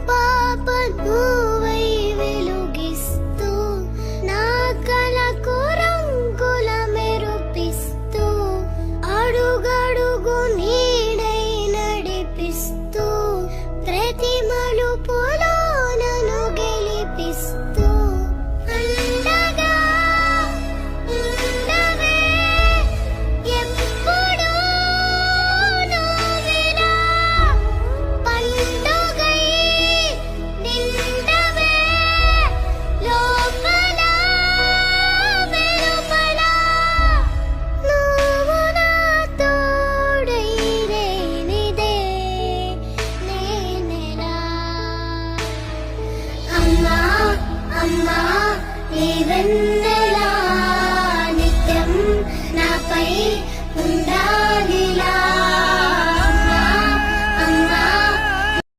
పాప నువ్వై వెలుగిస్తూ నా కలకు రంగుల మెరుపిస్తూ అడుగడుగు నీడై నడిపిస్తూ ప్రతి మలుపులో నన్ను గెలిపిస్తూ అండగా ఉండవే ఎప్పుడూ నువ్విలా పండుగై నిండవే లోపల వెలుపల నువ్వు నా తోడై లేనిదే నేనెలా అమ్మా అమ్మా ఈ